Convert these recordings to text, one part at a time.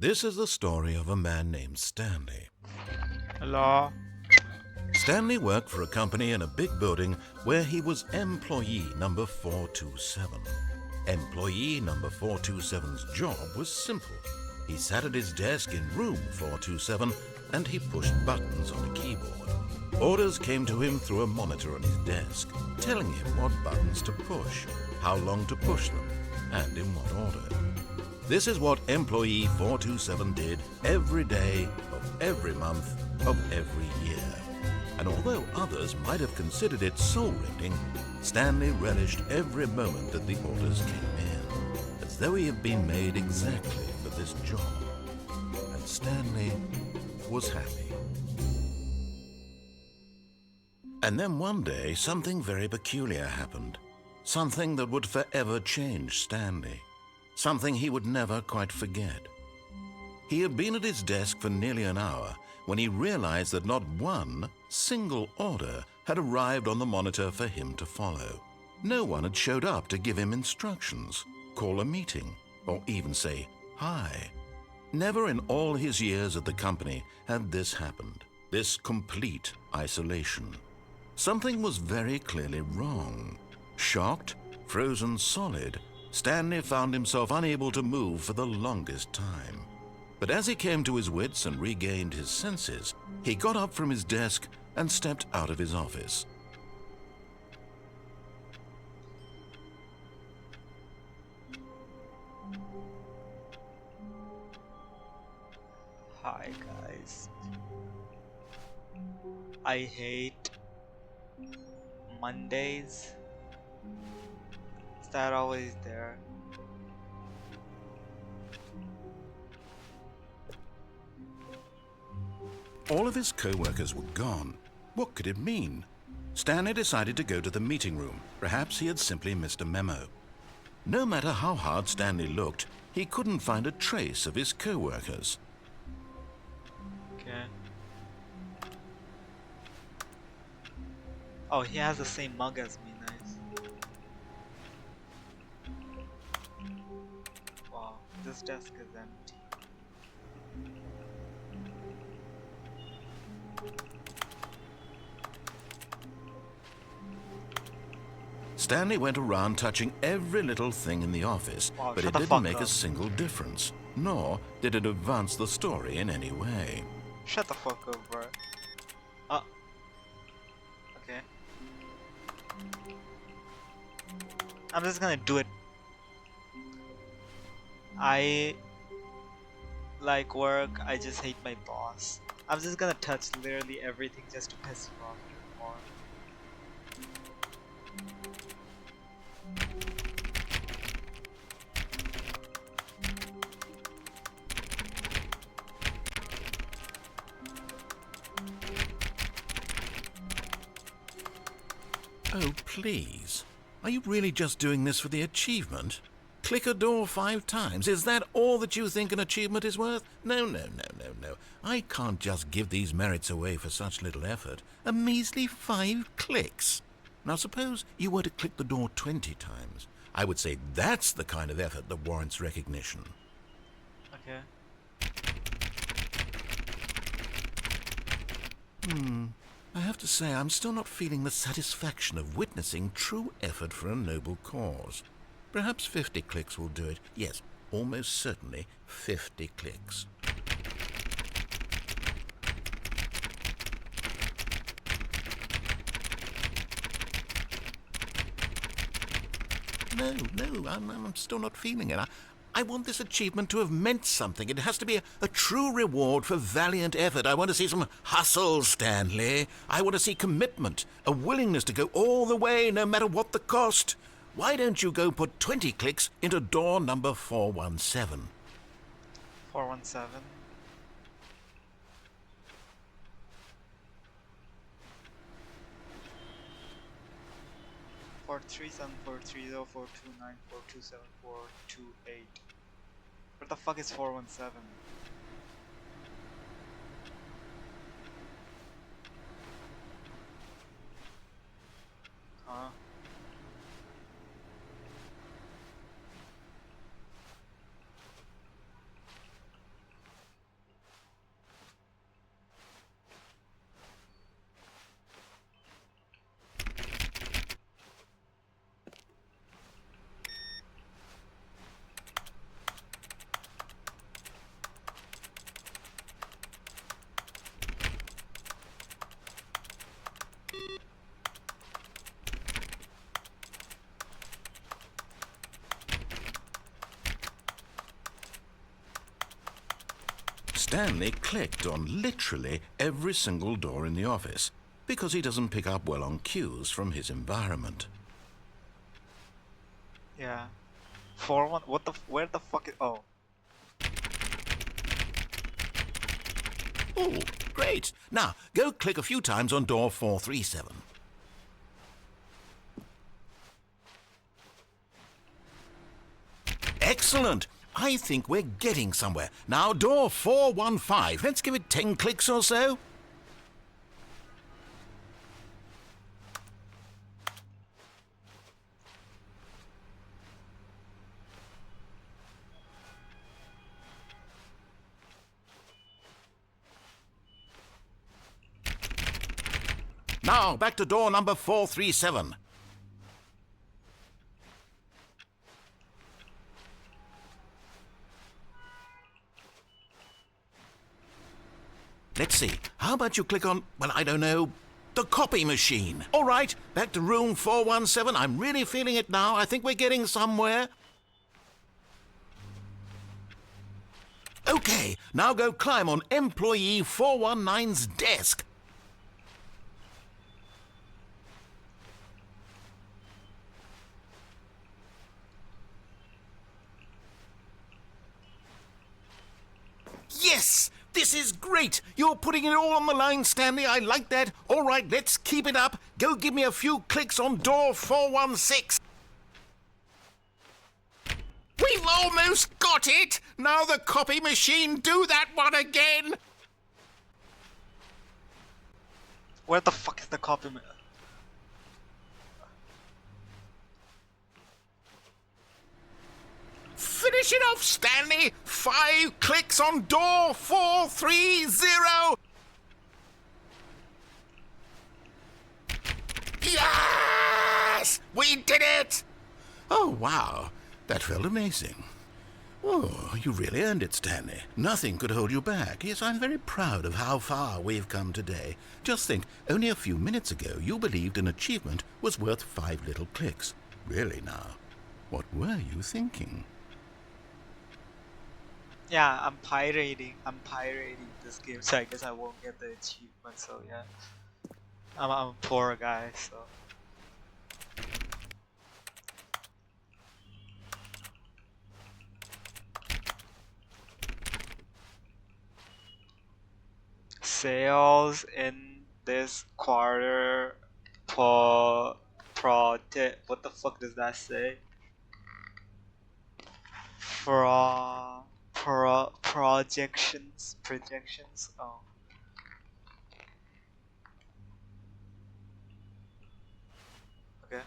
This is the story of a man named Stanley. Hello. Stanley worked for a company in a big building where he was employee number 427. Employee number 427's job was simple. He sat at his desk in room 427 and he pushed buttons on a keyboard. Orders came to him through a monitor on his desk, telling him what buttons to push, how long to push them, and in what order. This is what employee 427 did every day of every month of every year. And although others might have considered it soul-rending, Stanley relished every moment that the orders came in, as though he had been made exactly for this job. And Stanley was happy. And then one day, something very peculiar happened. Something that would forever change Stanley. Something he would never quite forget. He had been at his desk for nearly an hour when he realized that not one single order had arrived on the monitor for him to follow. No one had showed up to give him instructions, call a meeting, or even say hi. Never in all his years at the company had this happened, this complete isolation. Something was very clearly wrong. Shocked, frozen solid, Stanley found himself unable to move for the longest time. But as he came to his wits and regained his senses, he got up from his desk and stepped out of his office. Hi guys. I hate Mondays. Is that always there? All of his co-workers were gone. What could it mean? Stanley decided to go to the meeting room. Perhaps he had simply missed a memo. No matter how hard Stanley looked, he couldn't find a trace of his co-workers. Okay. Oh, he has the same mug as me, nice. Wow, this desk is empty. Stanley went around touching every little thing in the office, Wow, but shut it the didn't fuck make up. a single difference, nor did it advance the story in any way. Shut the fuck up, bro. Okay. I'm just gonna do it. I like work, I just hate my boss. I'm just gonna touch literally everything just to piss you off even more. Oh, please. Are you really just doing this for the achievement? Click a door 5 times. Is that all that you think an achievement is worth? No. I can't just give these merits away for such little effort. A measly 5 clicks. Now suppose you were to click the door 20 times. I would say that's the kind of effort that warrants recognition. Okay. I have to say, I'm still not feeling the satisfaction of witnessing true effort for a noble cause. Perhaps 50 clicks will do it. Yes, almost certainly 50 clicks. No, I'm still not feeling it. I want this achievement to have meant something. It has to be a true reward for valiant effort. I want to see some hustle, Stanley. I want to see commitment, a willingness to go all the way, no matter what the cost. Why don't you go put 20 clicks into door number 417? 417. 437-430-429-427-428. What the fuck is 417? Huh? Stanley clicked on literally every single door in the office because he doesn't pick up well on cues from his environment. Yeah. 4-1. What the? Where the fuck is? Oh. Oh, great. Now, go click a few times on door 437. Excellent. I think we're getting somewhere. Now, door 415. Let's give it 10 clicks or so. Now, back to door number 437. Let's see. How about you click on, well, I don't know, the copy machine. All right, back to room 417. I'm really feeling it now. I think we're getting somewhere. Okay, now go climb on employee 419's desk. Yes! This is great! You're putting it all on the line, Stanley. I like that. All right, let's keep it up. Go give me a few clicks on door 416. We've almost got it! Now the copy machine, do that one again! Where the fuck is the copy? Finish it off, Stanley! 5 clicks on door 430! Yes! We did it! Oh, wow. That felt amazing. Oh, you really earned it, Stanley. Nothing could hold you back. Yes, I'm very proud of how far we've come today. Just think, only a few minutes ago you believed an achievement was worth 5 little clicks. Really now, what were you thinking? Yeah, I'm pirating this game, so I guess I won't get the achievement. So yeah, I'm a poor guy, so. Sales in this quarter what the fuck does that say? Projections. Oh. Okay.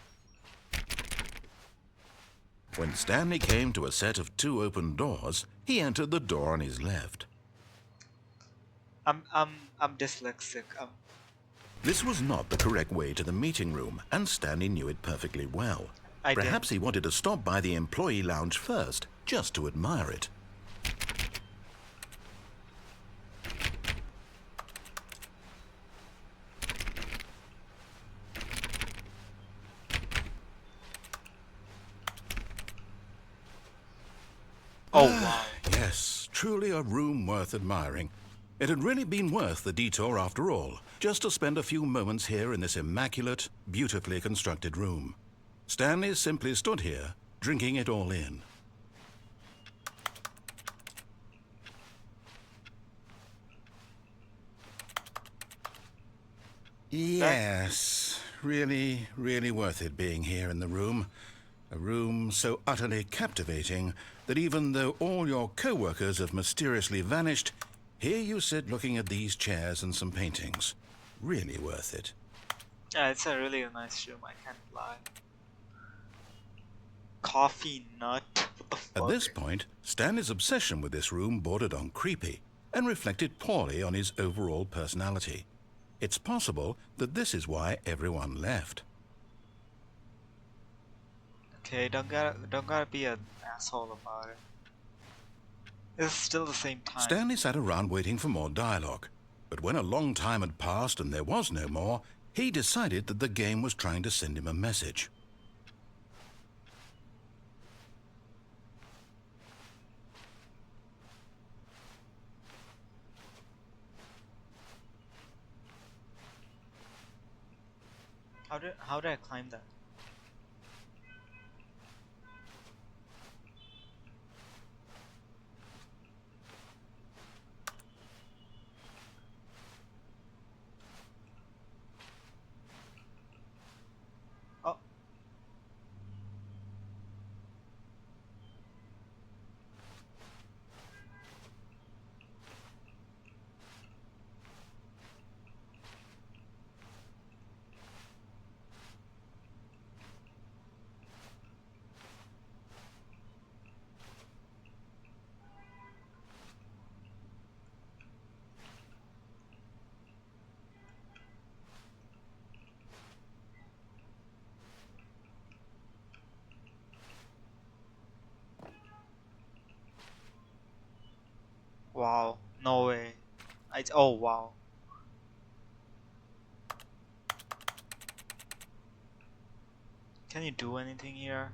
When Stanley came to a set of 2 open doors, he entered the door on his left. I'm dyslexic. This was not the correct way to the meeting room, and Stanley knew it perfectly well. Perhaps he wanted to stop by the employee lounge first, just to admire it. Oh wow. Yes, truly a room worth admiring. It had really been worth the detour after all, just to spend a few moments here in this immaculate, beautifully constructed room. Stanley simply stood here, drinking it all in. Yes, really, really worth it being here in the room. A room so utterly captivating that even though all your co-workers have mysteriously vanished, here you sit looking at these chairs and some paintings. Really worth it. Yeah, it's a really nice room, I can't lie. Coffee nut? What the fuck? At this point, Stanley's obsession with this room bordered on creepy and reflected poorly on his overall personality. It's possible that this is why everyone left. Okay, don't gotta be an asshole about it. It's still the same time. Stanley sat around waiting for more dialogue, but when a long time had passed and there was no more, he decided that the game was trying to send him a message. How do I climb that? Oh. Wow. No way. Oh wow. Can you do anything here?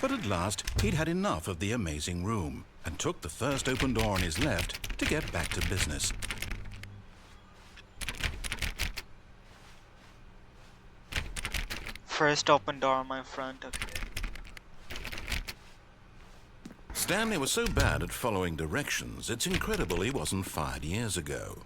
But at last, he'd had enough of the amazing room and took the first open door on his left to get back to business. First open door on my front, okay. Stanley was so bad at following directions, it's incredible he wasn't fired years ago.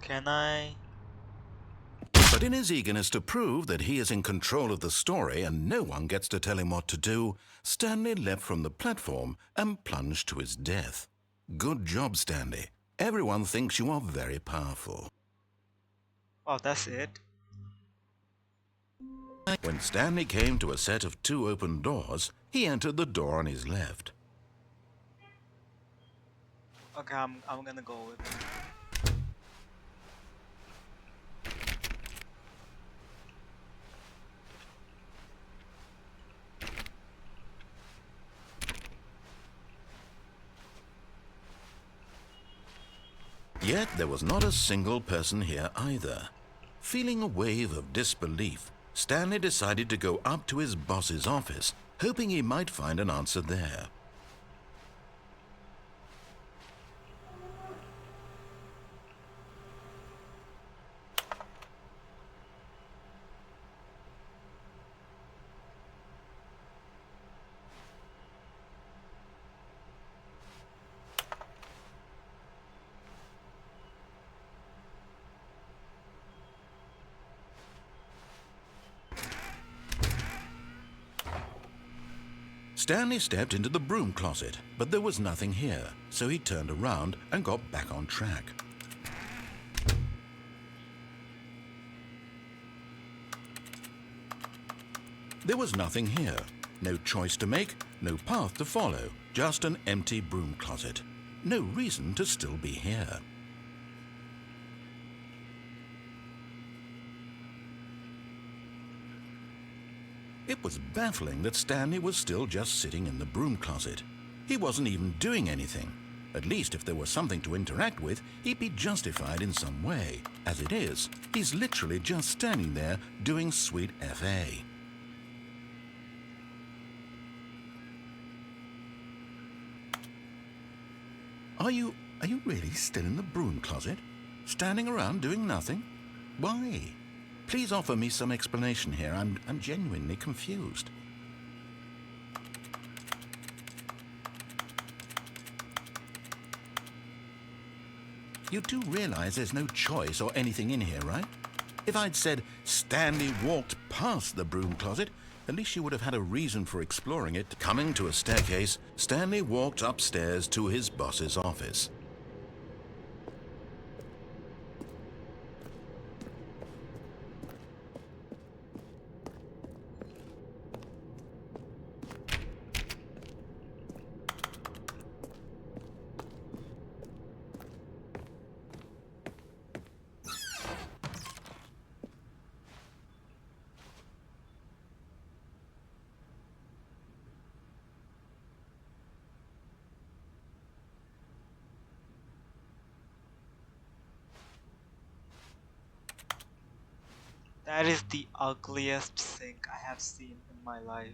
Can I? But in his eagerness to prove that he is in control of the story and no one gets to tell him what to do, Stanley leapt from the platform and plunged to his death. Good job, Stanley. Everyone thinks you are very powerful. Oh, that's it? When Stanley came to a set of 2 open doors, he entered the door on his left. Okay, I'm gonna go with it. Yet there was not a single person here either. Feeling a wave of disbelief, Stanley decided to go up to his boss's office, hoping he might find an answer there. Stanley stepped into the broom closet, but there was nothing here, so he turned around and got back on track. There was nothing here. No choice to make, no path to follow, just an empty broom closet. No reason to still be here. It was baffling that Stanley was still just sitting in the broom closet. He wasn't even doing anything. At least if there was something to interact with, he'd be justified in some way. As it is, he's literally just standing there doing sweet FA. Are you really still in the broom closet? Standing around doing nothing? Why? Please offer me some explanation here. I'm genuinely confused. You do realize there's no choice or anything in here, right? If I'd said Stanley walked past the broom closet, at least you would have had a reason for exploring it. Coming to a staircase, Stanley walked upstairs to his boss's office. That is the ugliest sink I have seen in my life.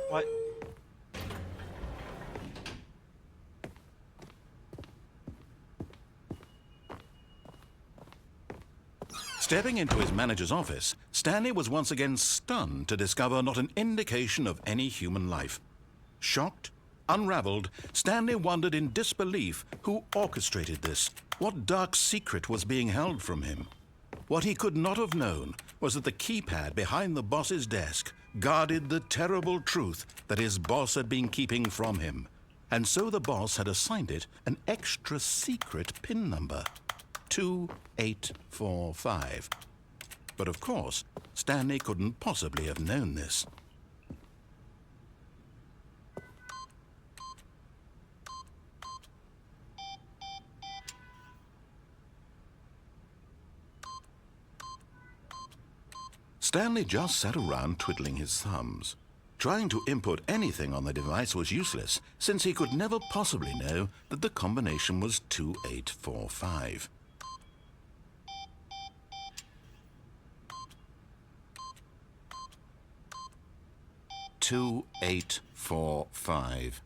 What? Stepping into his manager's office, Stanley was once again stunned to discover not an indication of any human life. Shocked, unraveled, Stanley wondered in disbelief who orchestrated this, what dark secret was being held from him. What he could not have known was that the keypad behind the boss's desk guarded the terrible truth that his boss had been keeping from him. And so the boss had assigned it an extra secret PIN number, 2845. But of course, Stanley couldn't possibly have known this. Stanley just sat around twiddling his thumbs. Trying to input anything on the device was useless, since he could never possibly know that the combination was 2845. Two, 8, 4, 5.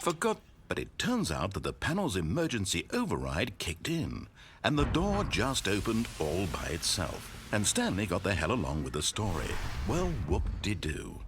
Forgot, but it turns out that the panel's emergency override kicked in, and the door just opened all by itself, and Stanley got the hell along with the story. Well, whoop-de-doo.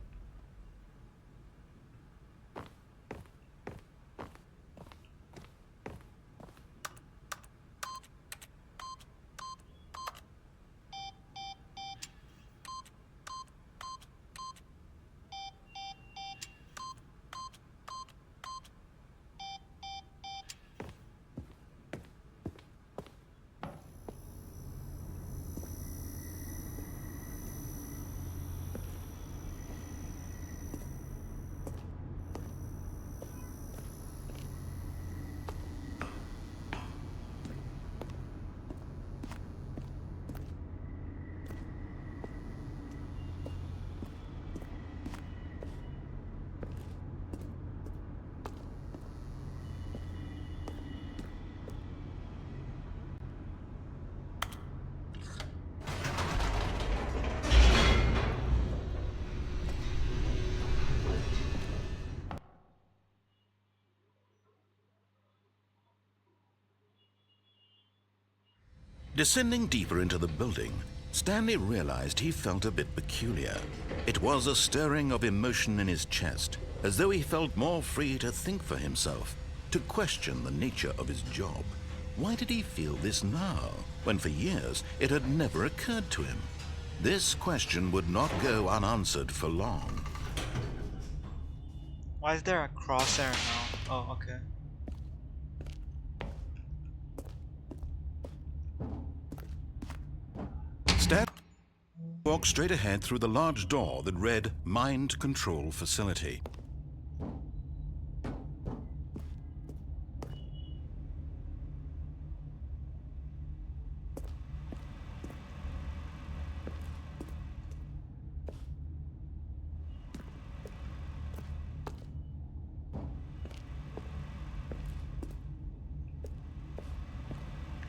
Descending deeper into the building, Stanley realized he felt a bit peculiar. It was a stirring of emotion in his chest, as though he felt more free to think for himself, to question the nature of his job. Why did he feel this now, when for years it had never occurred to him? This question would not go unanswered for long. Why is there a crosshair now? Oh, okay. Stan walked straight ahead through the large door that read Mind Control Facility.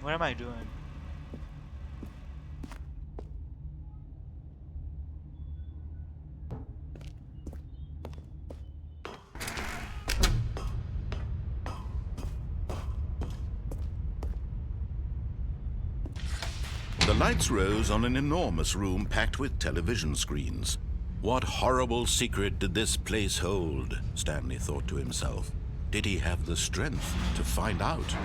What am I doing? The lights rose on an enormous room packed with television screens. What horrible secret did this place hold? Stanley thought to himself. Did he have the strength to find out?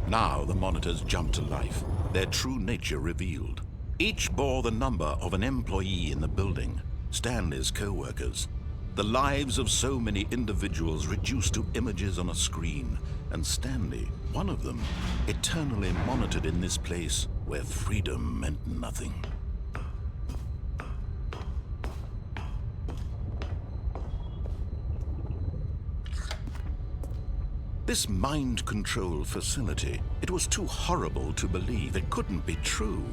Now the monitors jumped to life, their true nature revealed. Each bore the number of an employee in the building, Stanley's co-workers. The lives of so many individuals reduced to images on a screen, and Stanley, one of them, eternally monitored in this place where freedom meant nothing. This mind control facility, it was too horrible to believe. It couldn't be true.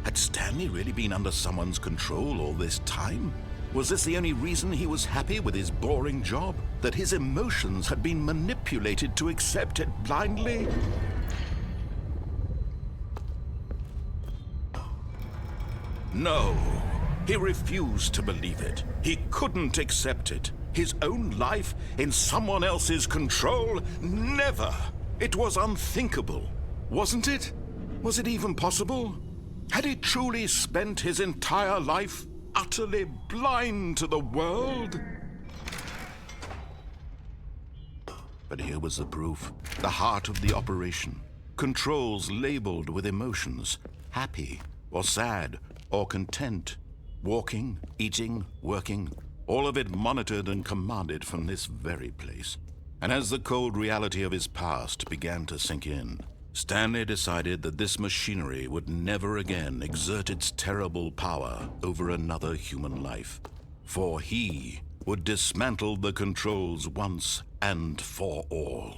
Had Stanley really been under someone's control all this time? Was this the only reason he was happy with his boring job? That his emotions had been manipulated to accept it blindly? No, he refused to believe it. He couldn't accept it. His own life in someone else's control? Never! It was unthinkable, wasn't it? Was it even possible? Had he truly spent his entire life utterly blind to the world? But here was the proof, the heart of the operation. Controls labeled with emotions, happy or sad or content, walking, eating, working, all of it monitored and commanded from this very place. And as the cold reality of his past began to sink in, Stanley decided that this machinery would never again exert its terrible power over another human life. For he would dismantle the controls once and for all.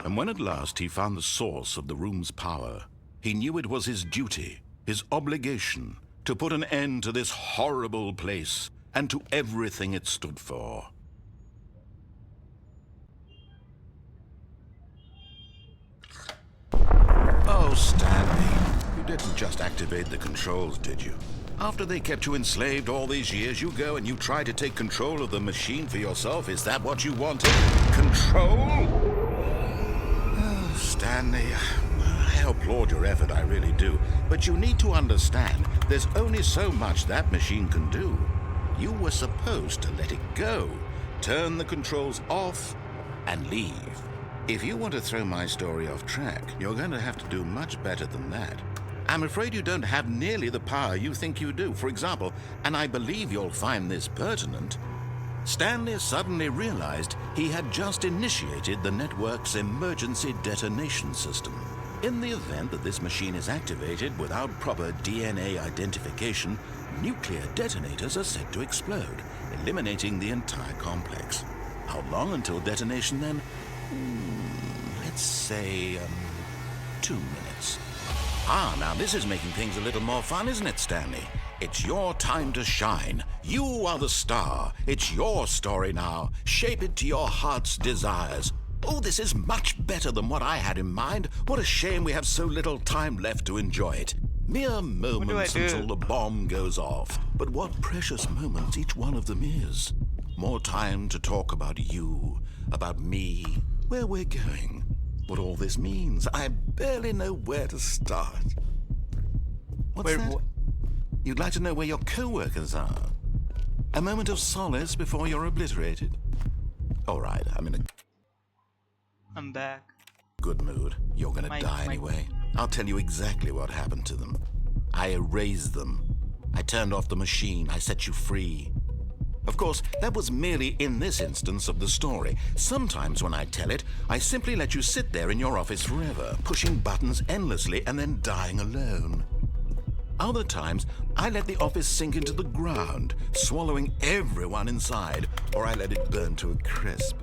And when at last he found the source of the room's power, he knew it was his duty, his obligation, to put an end to this horrible place and to everything it stood for. Oh, Stanley, you didn't just activate the controls, did you? After they kept you enslaved all these years, you go and you try to take control of the machine for yourself. Is that what you wanted? Control? Stanley, I applaud your effort, I really do. But you need to understand, there's only so much that machine can do. You were supposed to let it go, turn the controls off, and leave. If you want to throw my story off track, you're going to have to do much better than that. I'm afraid you don't have nearly the power you think you do. For example, and I believe you'll find this pertinent, Stanley suddenly realized he had just initiated the network's emergency detonation system. In the event that this machine is activated without proper DNA identification, nuclear detonators are said to explode, eliminating the entire complex. How long until detonation then? Let's say, 2 minutes. Ah, now this is making things a little more fun, isn't it, Stanley? It's your time to shine. You are the star. It's your story now. Shape it to your heart's desires. Oh, this is much better than what I had in mind. What a shame we have so little time left to enjoy it. Mere moments until the bomb goes off. But what precious moments each one of them is. More time to talk about you, about me, where we're going, what all this means. I barely know where to start. What's that? You'd like to know where your co-workers are? A moment of solace before you're obliterated? All right, I'm back. Good mood. You're gonna die anyway. I'll tell you exactly what happened to them. I erased them. I turned off the machine. I set you free. Of course, that was merely in this instance of the story. Sometimes when I tell it, I simply let you sit there in your office forever, pushing buttons endlessly and then dying alone. Other times, I let the office sink into the ground, swallowing everyone inside, or I let it burn to a crisp.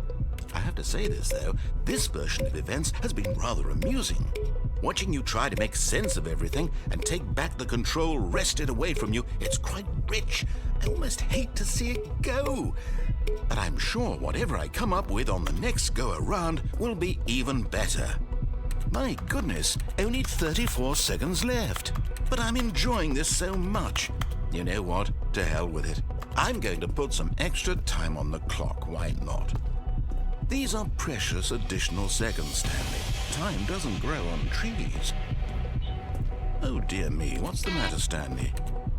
I have to say this, though, this version of events has been rather amusing. Watching you try to make sense of everything and take back the control wrested away from you, it's quite rich. I almost hate to see it go. But I'm sure whatever I come up with on the next go-around will be even better. My goodness, only 34 seconds left. But I'm enjoying this so much. You know what? To hell with it. I'm going to put some extra time on the clock, why not? These are precious additional seconds, Stanley. Time doesn't grow on trees. Oh dear me, what's the matter, Stanley?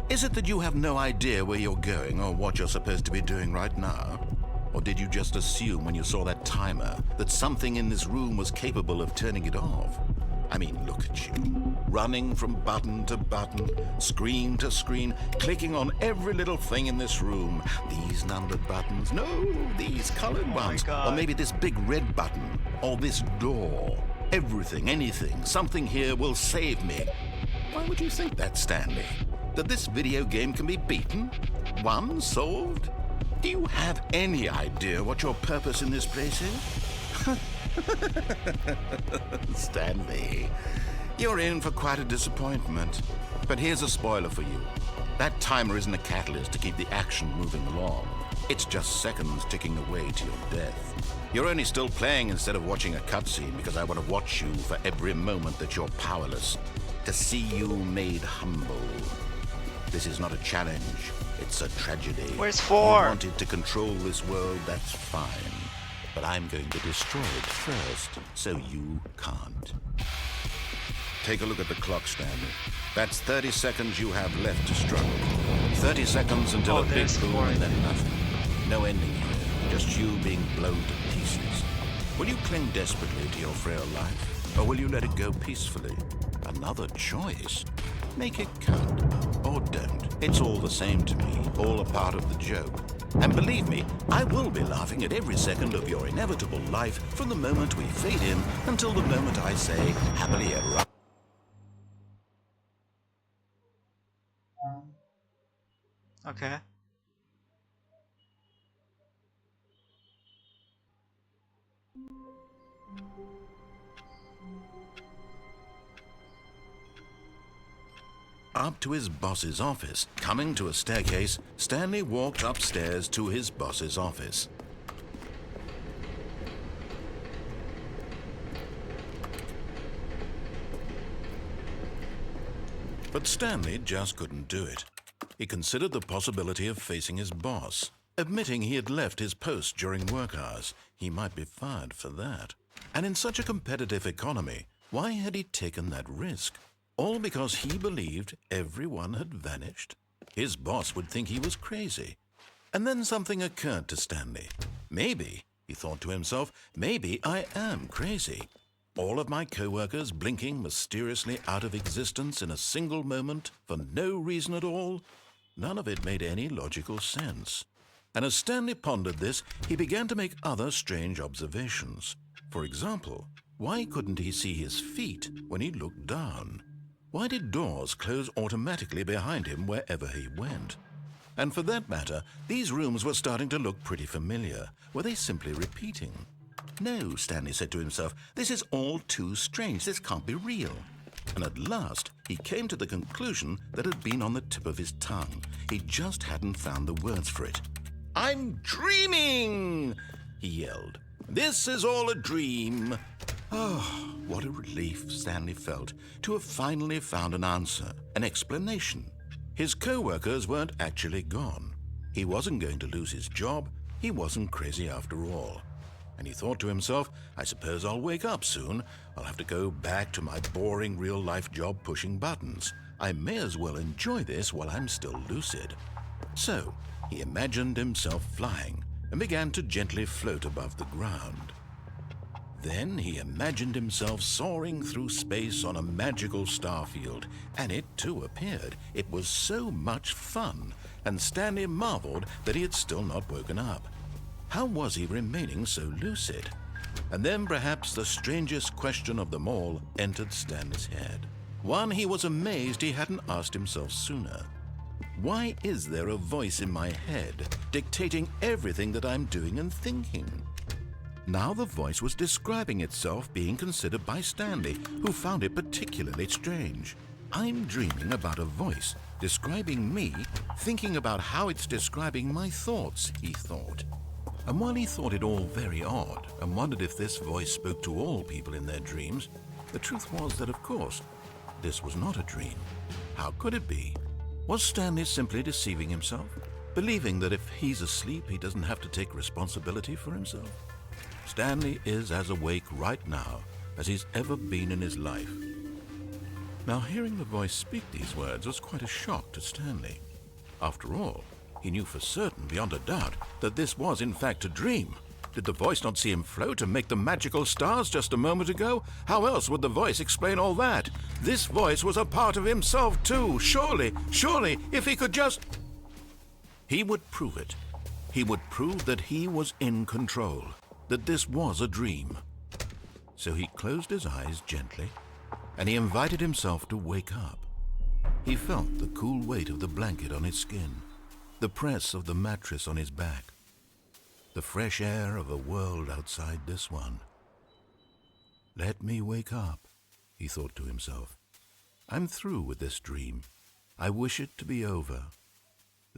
Is it that you have no idea where you're going or what you're supposed to be doing right now? Or did you just assume when you saw that timer that something in this room was capable of turning it off? I mean, look at you, running from button to button, screen to screen, clicking on every little thing in this room. These numbered buttons, no, these colored ones, or maybe this big red button, or this door. Everything, anything, something here will save me. Why would you think that, Stanley? That this video game can be beaten? Won? Solved? Do you have any idea what your purpose in this place is? Stanley, you're in for quite a disappointment. But here's a spoiler for you. That timer isn't a catalyst to keep the action moving along. It's just seconds ticking away to your death. You're only still playing instead of watching a cutscene because I want to watch you for every moment that you're powerless, to see you made humble. This is not a challenge, it's a tragedy. Where's 4? You wanted to control this world, that's fine. But I'm going to destroy it first, so you can't. Take a look at the clock, Stanley. That's 30 seconds you have left to struggle. 30 seconds until a big boom and then nothing. No ending here, just you being blown to pieces. Will you cling desperately to your frail life, or will you let it go peacefully? Another choice. Make it count, or don't. It's all the same to me, all a part of the joke. And believe me, I will be laughing at every second of your inevitable life from the moment we fade in until the moment I say, happily ever after. Okay. Up to his boss's office. Coming to a staircase, Stanley walked upstairs to his boss's office. But Stanley just couldn't do it. He considered the possibility of facing his boss. Admitting he had left his post during work hours, he might be fired for that. And in such a competitive economy, why had he taken that risk? All because he believed everyone had vanished? His boss would think he was crazy. And then something occurred to Stanley. Maybe, he thought to himself, maybe I am crazy. All of my co-workers blinking mysteriously out of existence in a single moment for no reason at all? None of it made any logical sense. And as Stanley pondered this, he began to make other strange observations. For example, why couldn't he see his feet when he looked down? Why did doors close automatically behind him wherever he went? And for that matter, these rooms were starting to look pretty familiar. Were they simply repeating? No, Stanley said to himself, this is all too strange. This can't be real. And at last, he came to the conclusion that had been on the tip of his tongue. He just hadn't found the words for it. I'm dreaming, he yelled. This is all a dream. Oh, what a relief Stanley felt to have finally found an answer, an explanation. His co-workers weren't actually gone. He wasn't going to lose his job. He wasn't crazy after all. And he thought to himself, I suppose I'll wake up soon. I'll have to go back to my boring real-life job pushing buttons. I may as well enjoy this while I'm still lucid. So, he imagined himself flying and began to gently float above the ground. Then he imagined himself soaring through space on a magical starfield, and it too appeared. It was so much fun, and Stanley marveled that he had still not woken up. How was he remaining so lucid? And then perhaps the strangest question of them all entered Stanley's head. One he was amazed he hadn't asked himself sooner. Why is there a voice in my head dictating everything that I'm doing and thinking? Now the voice was describing itself being considered by Stanley, who found it particularly strange. I'm dreaming about a voice describing me, thinking about how it's describing my thoughts, he thought. And while he thought it all very odd and wondered if this voice spoke to all people in their dreams, the truth was that, of course, this was not a dream. How could it be? Was Stanley simply deceiving himself? believing that if he's asleep, he doesn't have to take responsibility for himself. Stanley is as awake right now as he's ever been in his life. Now, hearing the voice speak these words was quite a shock to Stanley. After all, he knew for certain, beyond a doubt, that this was in fact a dream. Did the voice not see him float and make the magical stars just a moment ago? How else would the voice explain all that? This voice was a part of himself too. Surely, if he could just... He would prove it. He would prove that he was in control, that this was a dream. So he closed his eyes gently, and he invited himself to wake up. He felt the cool weight of the blanket on his skin, the press of the mattress on his back, the fresh air of a world outside this one. Let me wake up, he thought to himself. I'm through with this dream. I wish it to be over.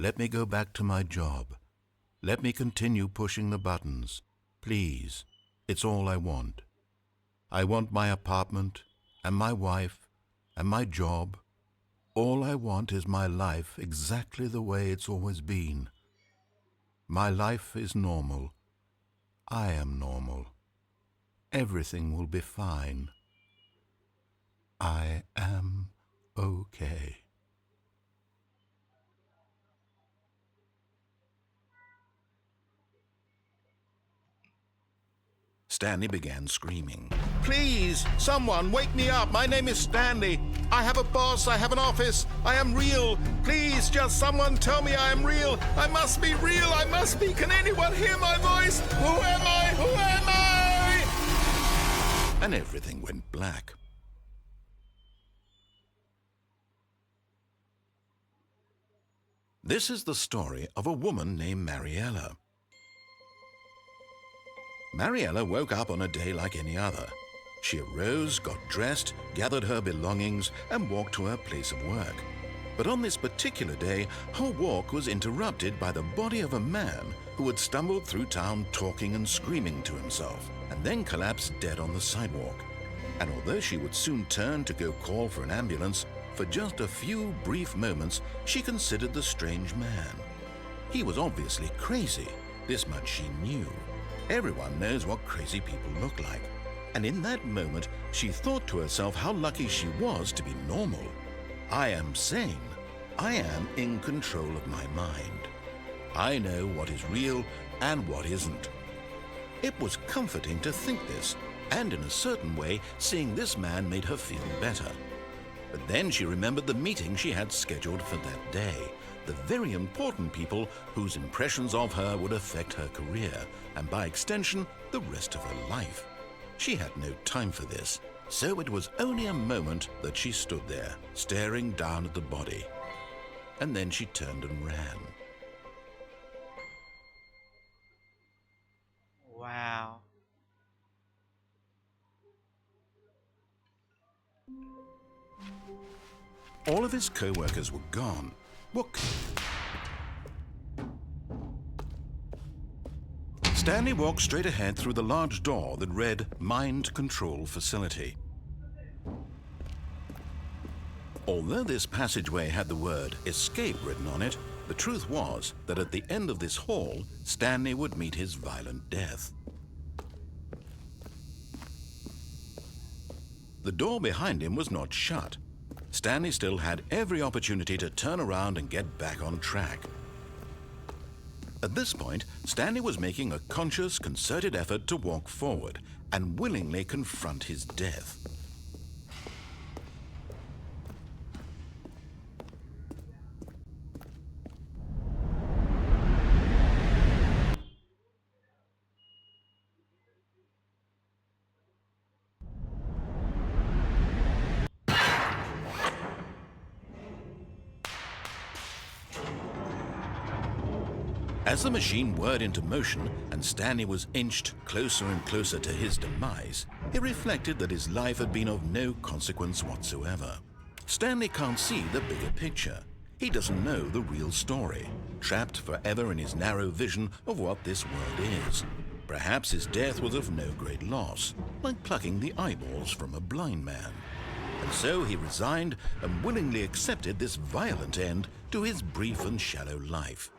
Let me go back to my job. Let me continue pushing the buttons. Please, it's all I want. I want my apartment and my wife and my job. All I want is my life exactly the way it's always been. My life is normal. I am normal. Everything will be fine. I am okay. Stanley began screaming. Please, someone, wake me up. My name is Stanley. I have a boss. I have an office. I am real. Please, just someone tell me I am real. I must be real. I must be. Can anyone hear my voice? Who am I? Who am I? And everything went black. This is the story of a woman named Mariella. Mariella woke up on a day like any other. She arose, got dressed, gathered her belongings, and walked to her place of work. But on this particular day, her walk was interrupted by the body of a man who had stumbled through town talking and screaming to himself, and then collapsed dead on the sidewalk. And although she would soon turn to go call for an ambulance, for just a few brief moments, she considered the strange man. He was obviously crazy. This much she knew. Everyone knows what crazy people look like. And in that moment, she thought to herself how lucky she was to be normal. I am sane. I am in control of my mind. I know what is real and what isn't. It was comforting to think this, and in a certain way, seeing this man made her feel better. But then she remembered the meeting she had scheduled for that day. The very important people whose impressions of her would affect her career, and by extension, the rest of her life. She had no time for this, so it was only a moment that she stood there, staring down at the body. And then she turned and ran. Wow. All of his co-workers were gone. Stanley walked straight ahead through the large door that read Mind Control Facility. Although this passageway had the word escape written on it, the truth was that at the end of this hall, Stanley would meet his violent death. The door behind him was not shut. Stanley still had every opportunity to turn around and get back on track. At this point, Stanley was making a conscious, concerted effort to walk forward and willingly confront his death. As the machine whirred into motion and Stanley was inched closer and closer to his demise, he reflected that his life had been of no consequence whatsoever. Stanley can't see the bigger picture. He doesn't know the real story, trapped forever in his narrow vision of what this world is. Perhaps his death was of no great loss, like plucking the eyeballs from a blind man. And so he resigned and willingly accepted this violent end to his brief and shallow life.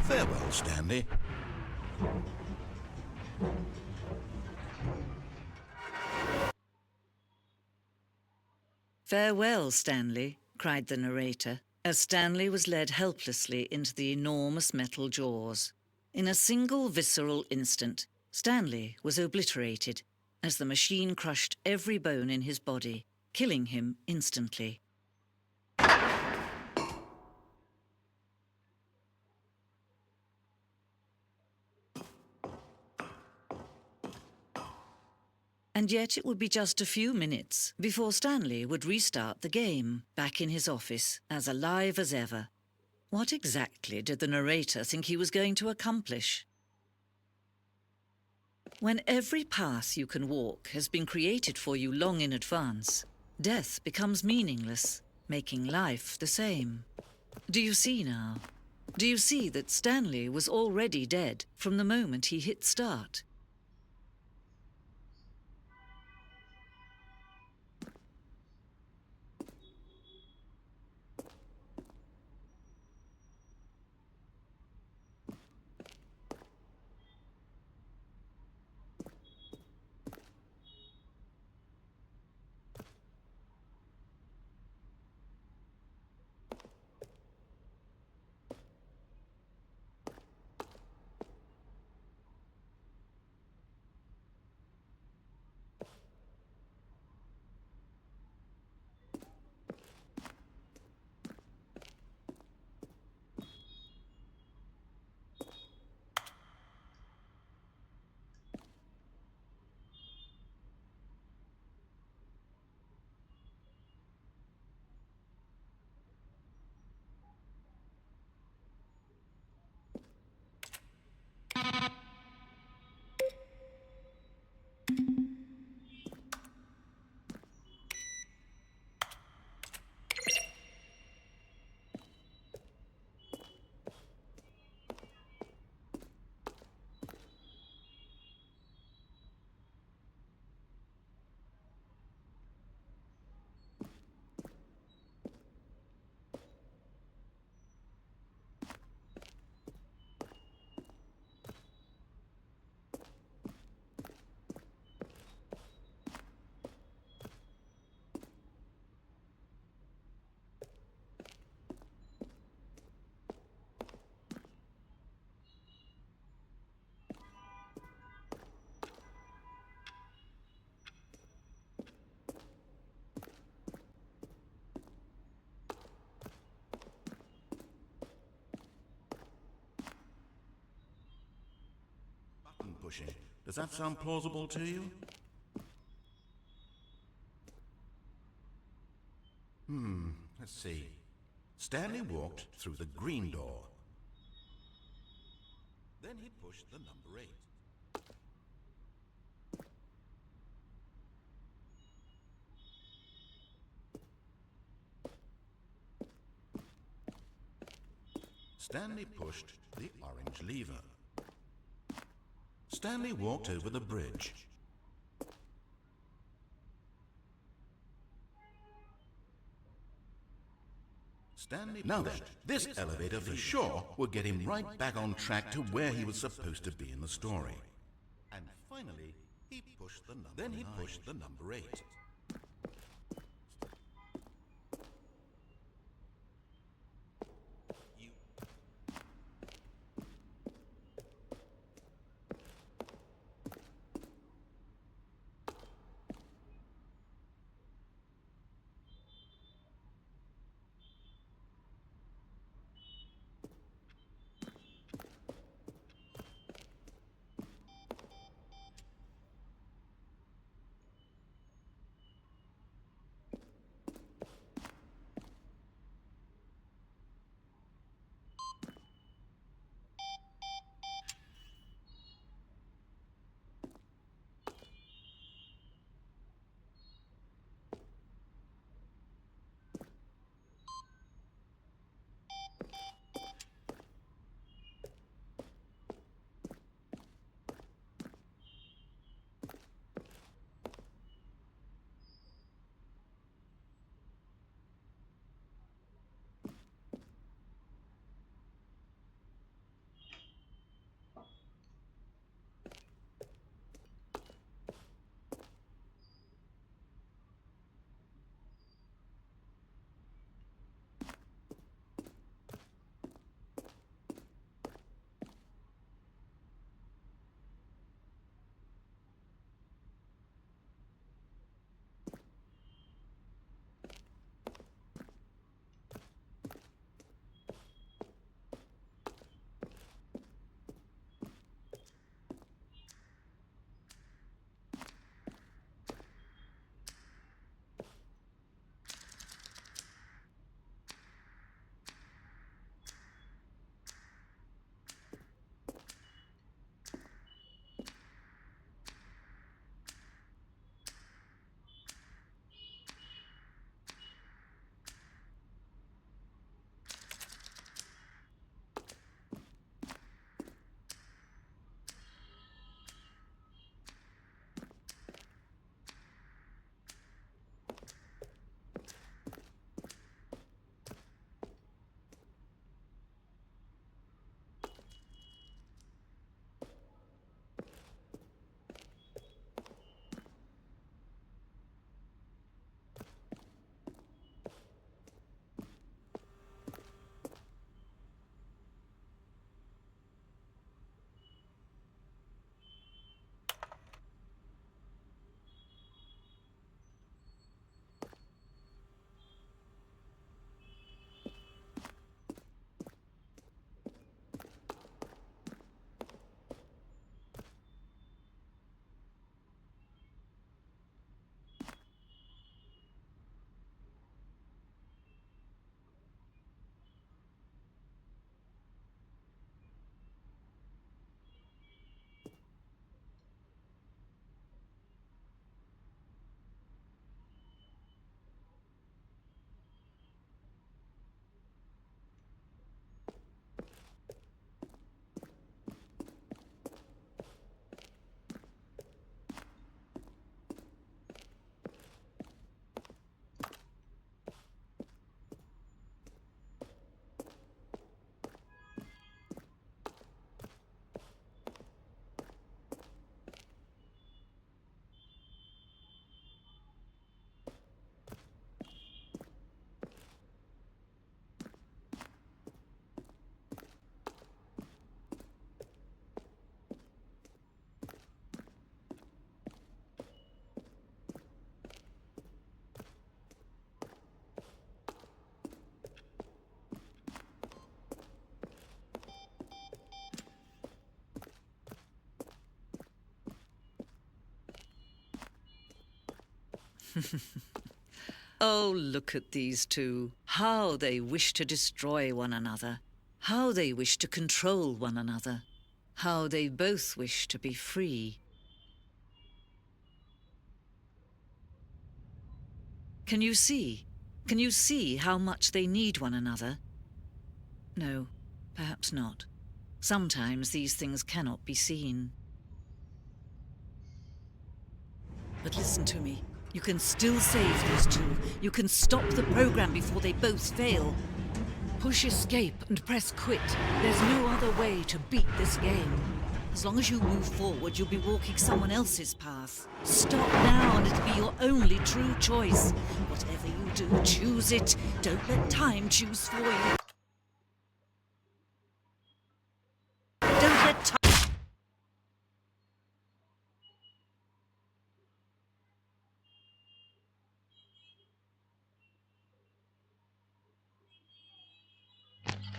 Farewell, Stanley. "Farewell, Stanley," cried the narrator, as Stanley was led helplessly into the enormous metal jaws. In a single visceral instant, Stanley was obliterated as the machine crushed every bone in his body, killing him instantly. And yet it would be just a few minutes before Stanley would restart the game, back in his office, as alive as ever. What exactly did the narrator think he was going to accomplish? When every path you can walk has been created for you long in advance, death becomes meaningless, making life the same. Do you see now? Do you see that Stanley was already dead from the moment he hit start? Button pushing. Does that sound plausible to you? Let's see. Stanley walked through the green door. Then he pushed the number 8. Stanley pushed the orange lever. Stanley walked over the bridge. Stanley now then, this elevator for sure would get him right back on track to where he was supposed to be in the story. And finally, he pushed the number 9. Then he pushed the number 8. Oh, look at these two. How they wish to destroy one another. How they wish to control one another. How they both wish to be free. Can you see? Can you see how much they need one another? No, perhaps not. Sometimes these things cannot be seen. But listen to me. You can still save these two. You can stop the program before they both fail. Push escape and press quit. There's no other way to beat this game. As long as you move forward, you'll be walking someone else's path. Stop now and it'll be your only true choice. Whatever you do, choose it. Don't let time choose for you. Don't let time...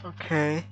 Okay.